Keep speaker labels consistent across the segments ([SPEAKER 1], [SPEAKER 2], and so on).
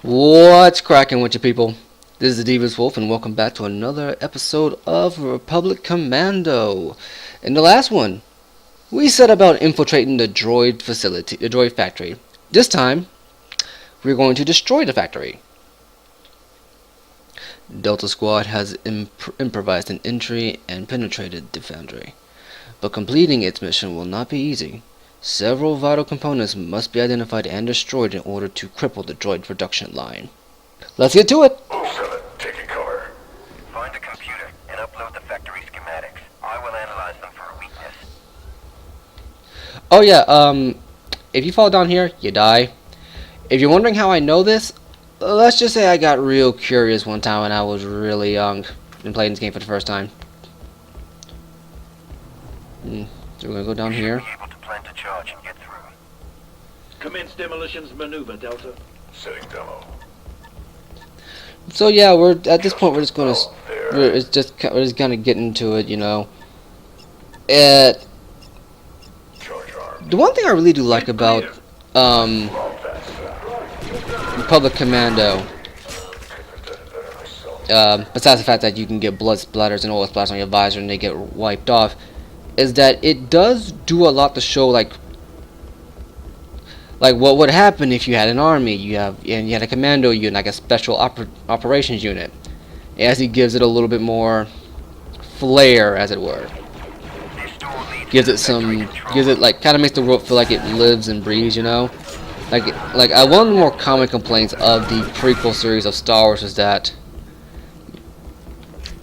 [SPEAKER 1] What's cracking with you people? This is the Devious Wolf and welcome back to another episode of Republic Commando. In the last one, we set about infiltrating the droid facility, the droid factory. This time, we're going to destroy the factory. Delta Squad has improvised an entry and penetrated the foundry, but completing its mission will not be easy. Several vital components must be identified and destroyed in order to cripple the droid production line. Let's get to it!
[SPEAKER 2] Move 7, taking cover. Find a computer and upload the factory schematics. I will analyze them for a weakness.
[SPEAKER 1] Oh yeah, if you fall down here, you die. If you're wondering how I know this, let's just say I got real curious one time when I was really young and playing this game for the first time. So we're gonna go down here.
[SPEAKER 2] Be able to plant a charge and get through.
[SPEAKER 3] Commence demolitions maneuver, Delta.
[SPEAKER 2] Setting demo.
[SPEAKER 1] So yeah, we're at this point. We're just gonna we're just gonna get into it, you know.
[SPEAKER 2] Charge armed.
[SPEAKER 1] The one thing I really do like about Republic Commando, besides the fact that you can get blood splatters and oil splatters on your visor and they get wiped off, is that it does do a lot to show like what would happen if you had an army, you had a commando unit, like a special operations unit. It actually gives it a little bit more flair, as it were. Gives it like kind of makes the world feel like it lives and breathes, you know. Like one of the more common complaints of the prequel series of Star Wars is that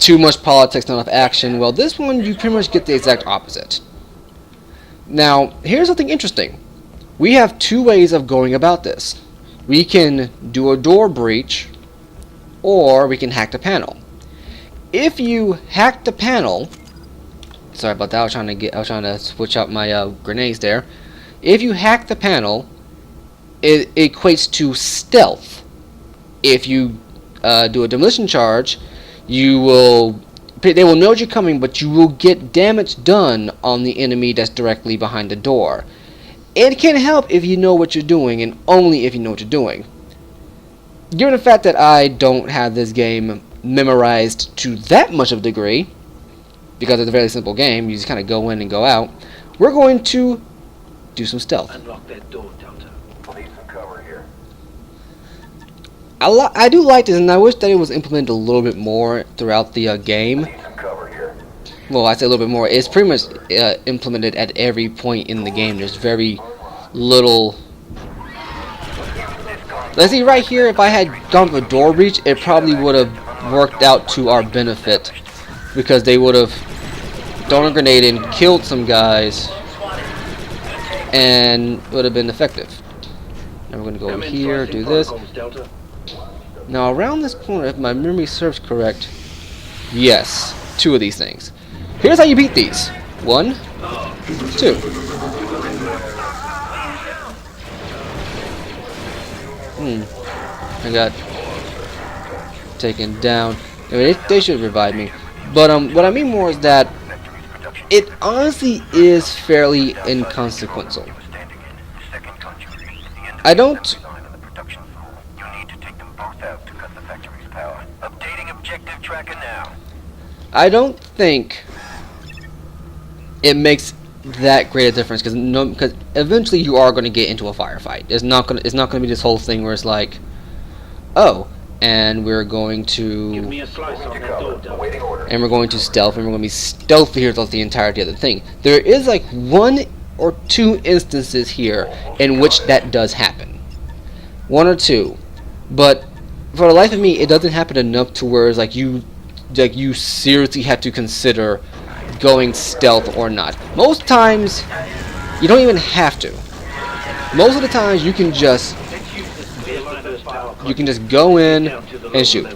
[SPEAKER 1] too much politics, not enough action. Well, this one you pretty much get the exact opposite. Now, here's something interesting. We have two ways of going about this. We can do a door breach, or we can hack the panel. If you hack the panel, sorry about that. I was trying to switch out my grenades there. If you hack the panel, it equates to stealth. If you do a demolition charge, they will know you're coming, but you will get damage done on the enemy that's directly behind the door. It can help if you know what you're doing, and only if you know what you're doing. Given the fact that I don't have this game memorized to that much of a degree, because it's a very simple game, you just kind of go in and go out, we're going to do some stealth.
[SPEAKER 3] Unlock that door, Delta.
[SPEAKER 2] Need some cover here.
[SPEAKER 1] I do like this, and I wish that it was implemented a little bit more throughout the game.
[SPEAKER 2] Need some cover here.
[SPEAKER 1] Well, I say a little bit more. It's pretty much implemented at every point in the game. There's very little. Let's see, right here, if I had gone for a door breach, it probably would have worked out to our benefit, because they would have thrown a grenade in, killed some guys, and would have been effective. Now we're going to go over here, do this.
[SPEAKER 3] Delta.
[SPEAKER 1] Now around this corner, if my memory serves correct, yes, two of these things. Here's how you beat these. 1, 2. I got taken down. I mean, they should revive me. But what I mean more is that it honestly is fairly inconsequential. I don't. I don't think it makes that great a difference, because eventually you are going to get into a firefight. It's not going to be this whole thing where it's like, oh, and we're going to
[SPEAKER 3] Give me a slice on that door, Delta.
[SPEAKER 1] and we're going to stealth, and we're going to be stealthy here throughout the entirety of the thing. There is like 1 or 2 instances here in which that does happen. 1 or 2, but for the life of me, it doesn't happen enough to where it's like you seriously have to consider going stealth or not. Most times, you don't even have to. Most of the times, you can just go in and shoot.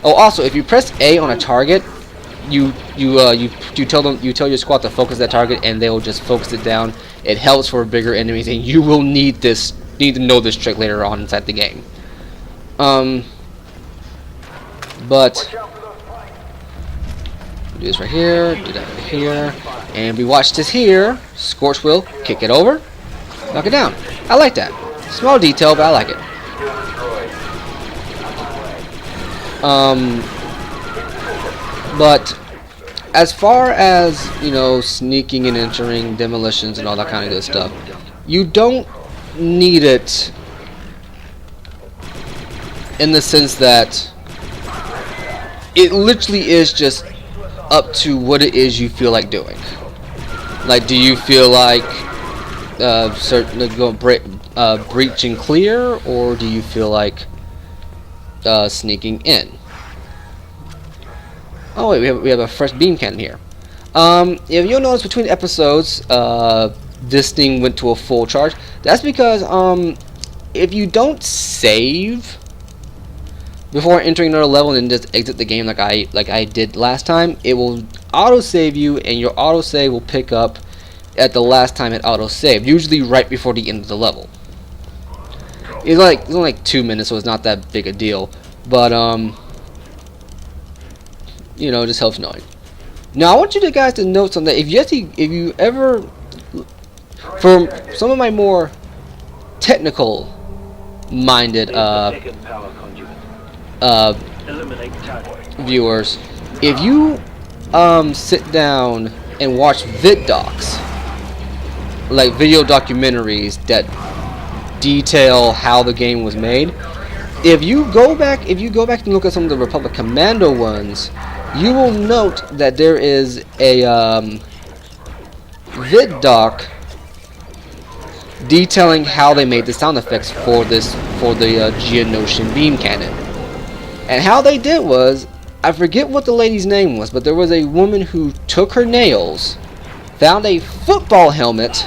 [SPEAKER 1] Oh, also, if you press A on a target, you tell your squad to focus that target, and they will just focus it down. It helps for bigger enemies, and you will need to know this trick later on inside the game. But do this right here, do that right here, and we watch this here. Scorch Wheel, kick it over, knock it down. I like that. Small detail, but I like it. But as far as, you know, sneaking and entering, demolitions and all that kind of good stuff, you don't need it in the sense that it literally is just up to what it is you feel like doing. Like, do you feel like breach and clear, or do you feel like sneaking in? Oh wait, we have a fresh beam cannon here. If you'll notice between episodes, this thing went to a full charge. That's because if you don't save before entering another level and then just exit the game like I did last time, it will auto save you, and your auto save will pick up at the last time it auto saved, usually right before the end of the level. It's only like 2 minutes, so it's not that big a deal, but you know, it just helps knowing. Now I want you guys to note something. If you ever, for some of my more technical minded viewers, if you sit down and watch vid docs, like video documentaries that detail how the game was made, if you go back and look at some of the Republic Commando ones, you will note that there is a vid doc detailing how they made the sound effects for the Geonosian beam cannon. And how they did was, I forget what the lady's name was, but there was a woman who took her nails, found a football helmet,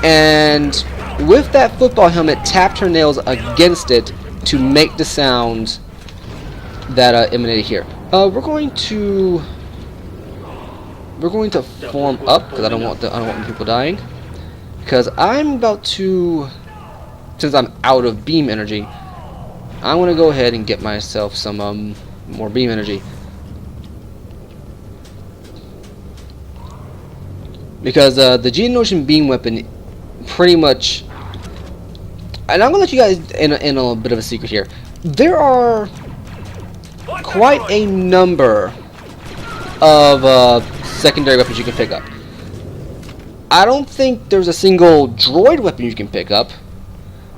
[SPEAKER 1] and with that football helmet tapped her nails against it to make the sounds that emanated here. We're going to form up because I don't want people dying, because I'm about to, since I'm out of beam energy, I'm gonna go ahead and get myself some more beam energy, because the Geonosian beam weapon pretty much, and I'm gonna let you guys in a bit of a secret here. There are quite a number of secondary weapons you can pick up. I don't think there's a single droid weapon you can pick up,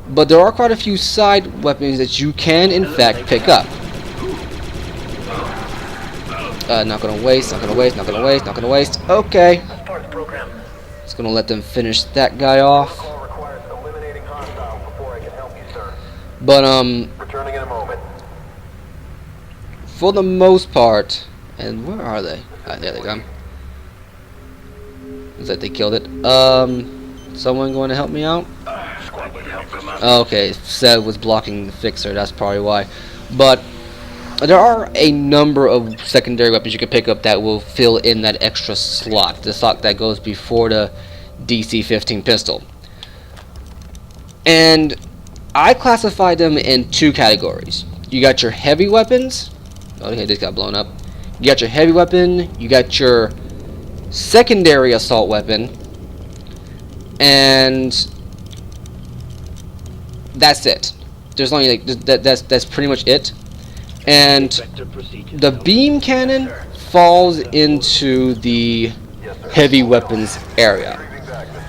[SPEAKER 1] but there are quite a few side weapons that you can in fact pick up. Not gonna waste. Okay. Just gonna let them finish that guy off. But
[SPEAKER 2] Returning in a moment.
[SPEAKER 1] for the most part, and where are they? There they go. Looks like they killed it. Someone going to help me out? Okay, Seb was blocking the fixer, that's probably why. But there are a number of secondary weapons you can pick up that will fill in that extra slot, the slot that goes before the DC-15 pistol. And I classify them in two categories. You got your heavy weapons. Okay, this got blown up. You got your heavy weapon, you got your secondary assault weapon, and that's it. There's only like that's pretty much it. And the beam cannon falls into the heavy weapons area.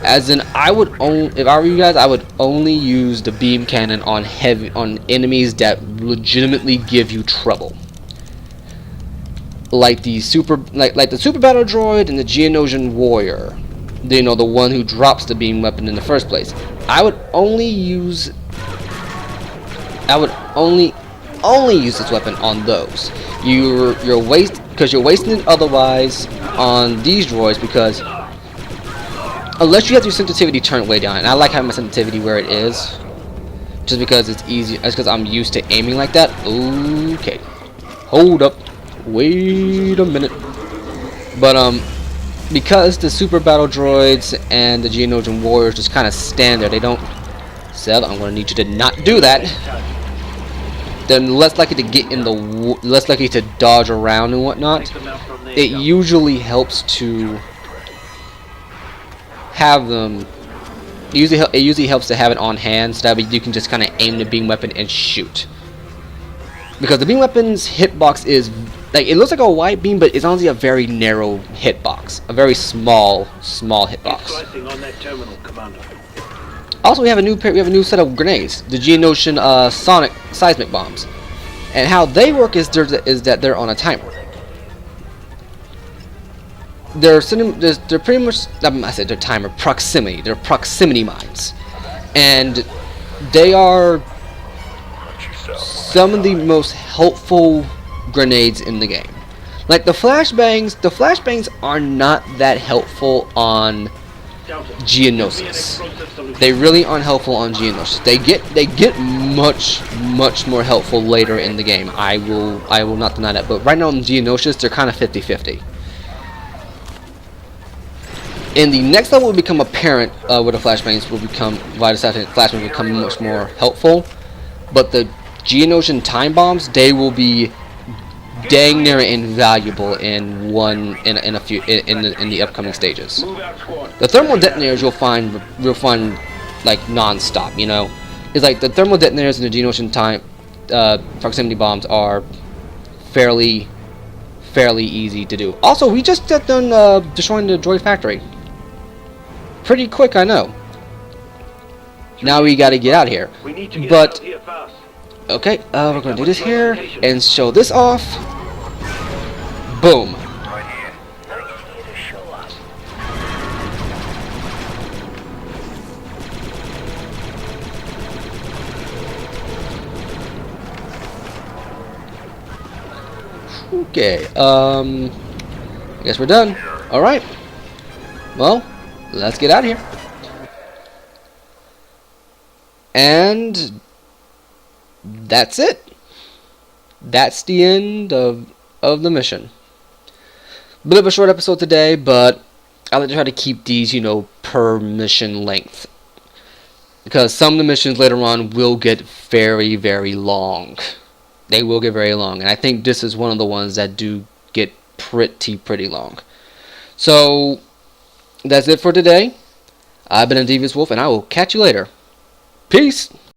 [SPEAKER 1] As in, I would only, if I were you guys, I would only use the beam cannon on enemies that legitimately give you trouble, like the super battle droid and the Geonosian warrior. You know, the one who drops the beam weapon in the first place. I would only use this weapon on those. You're wasting it otherwise on these droids, because unless you have your sensitivity turned way down, and I like having my sensitivity where it is, just because it's easy. That's because I'm used to aiming like that. Okay, hold up, wait a minute. But because the super battle droids and the Geonosian warriors just kind of stand there, they don't. Seb, I'm gonna need you to not do that. They're less likely to get in the, less likely to dodge around and whatnot. It usually helps to have them. It usually helps to have it on hand, so that way you can just kind of aim the beam weapon and shoot. because the beam weapon's hitbox is like, it looks like a wide beam, but it's honestly a very narrow hitbox, a very small hitbox.
[SPEAKER 3] Slicing on that terminal, Commando.
[SPEAKER 1] Also, we have a new set of grenades, the Geonosian sonic seismic bombs, and how they work is that they're on a timer. They're pretty much, I said they're timer, proximity. They're proximity mines, and they are some of the most helpful grenades in the game. Like the flashbangs are not that helpful on
[SPEAKER 3] Delta.
[SPEAKER 1] Geonosis. They really aren't helpful on Geonosis. They get much more helpful later in the game. I will not deny that. But right now on Geonosis, they're kind of 50-50. In the next level, will become apparent where the flashbangs will become, flashbangs will become much more helpful. But the Geonosian time bombs, they will be dang near invaluable in the upcoming stages.
[SPEAKER 3] Move out, squad.
[SPEAKER 1] The thermal detonators you'll find like non-stop. You know, it's like the thermal detonators and the Geonosian time proximity bombs are fairly easy to do. Also, we just got done destroying the droid factory. Pretty quick, I know. Now we got to get out of here.
[SPEAKER 3] We need to get
[SPEAKER 1] But
[SPEAKER 3] out here fast.
[SPEAKER 1] okay, we're gonna do this here and show this off. Boom.
[SPEAKER 2] Right here. I need you to show up.
[SPEAKER 1] Okay, I guess we're done. Alright. Well, let's get out of here. And that's it. That's the end of the mission. Bit of a short episode today, but I like to try to keep these, you know, per mission length. Because some of the missions later on will get very, very long. They will get very long, and I think this is one of the ones that do get pretty long. So, that's it for today. I've been a Devious Wolf, and I will catch you later. Peace!